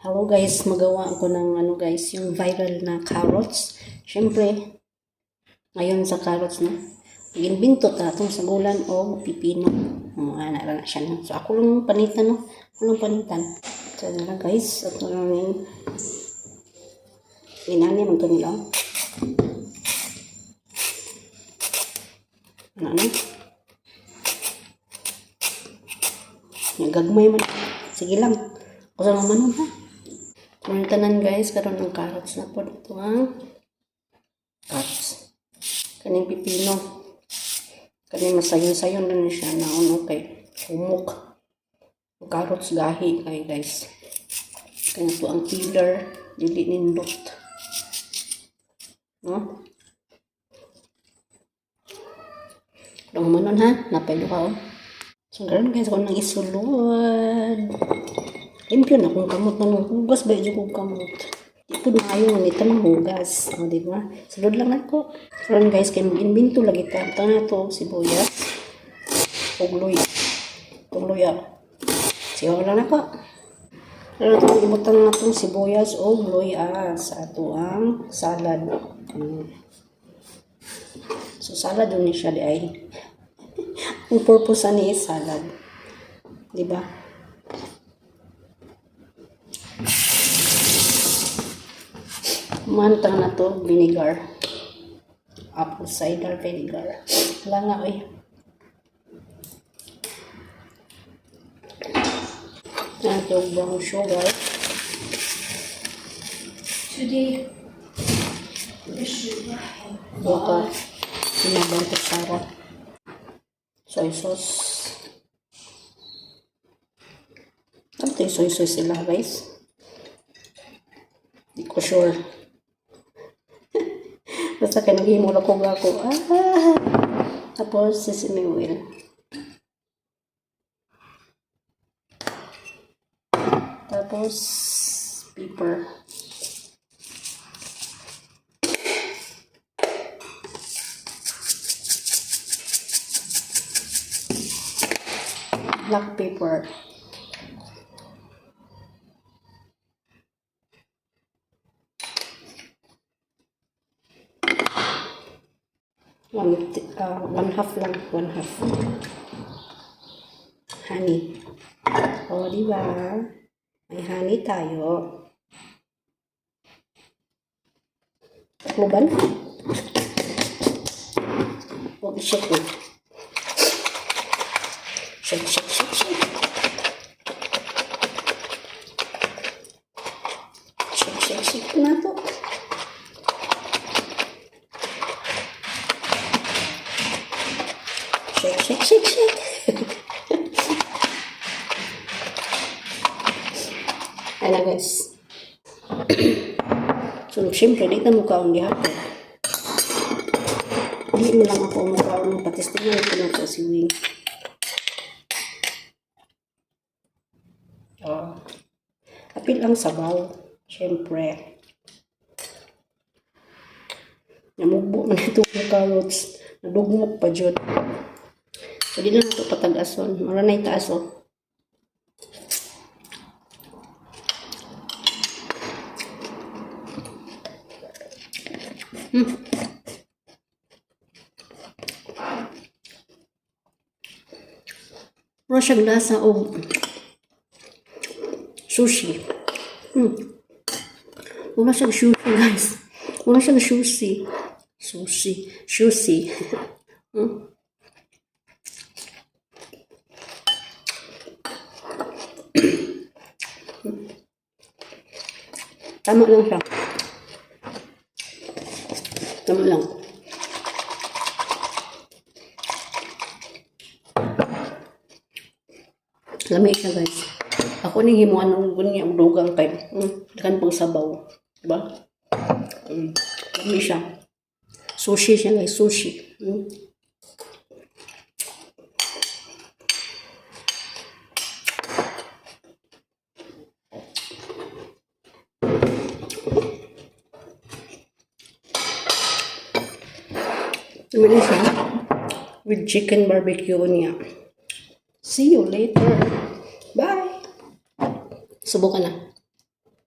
Hello guys, magawa ako ng guys, yung viral na carrots. Syempre, ngayon sa carrots na, mag-imbento ta itong sagulan o pipino. Ana na siya. No? So ako lang panitan, no? Ako lang panitan. So na guys, ako lang yung inani ng tumilaw. Ano? Gagmay man. Sige lang. Ako sa manon ha. Mga tanan guys, karon ng carrots na po. Ito ang carrots. Kaning pipino. Kaning masayon-sayon na siya na kay humok. Ang carrots gahi kay guys. Kaya ito ang peeler, dili nindot. No? Dong manon ha, napay duha oh. So karon guys, ako nang isulod. Limpyo na kung kamot na nung hugas ba yung kong kamot. Di po na kayo nito ng hugas. O, diba? Sulod lang ako. Karon guys, kaya mag-inbinto lagi ta. Ito na ito, sibuyas. Ugloy. Ugloy ako. Siyaw lang ako. Karon ito, ibutan na itong sibuyas o ugloy sa ato ang salad. So, salad yun siya di ay. Ang purpose ni is salad. Diba? Mantang na to, vinegar. Apple cider vinegar. Wala nga eh. Ito brown sugar. Today, ito, sinabang kutsara. Soy sauce. Ano yung soy sauce sila guys? Hindi ko sure. Basta kaya naghihimula ko ako. Tapos sesame oil. Tapos pepper. Black pepper. One half lang. One half. Honey. O, diba? May honey tayo. Takloban. Huwag i-shake mo. Shake, shake, shake, shake. Shake, shake, shake na to. Shake, shake, shake, shake. Ayan na guys. So, siyempre, dito mo kaon di hapon. Hindi mo lang ako makaon ng patistingan ko na ito si Wing. Apil ang sabaw. Siyempre. Namugbo man ito ng carrots. Nadugmok pa dyan. So, di na ito patag-ason. Maranay taas o. Pero siyang lasa o sushi. Wala siyang sushi guys. Wala siyang sushi. Sushi. Tama lang siya. Tama lang. Lamig siya guys. Ako nang himuan ng gunya ang dugang kay kan pang sabaw, diba? Lamig siya. Sushi siya guys, sushi. Lamig siya with chicken barbecue niya. See you later. Bye! Subukan na.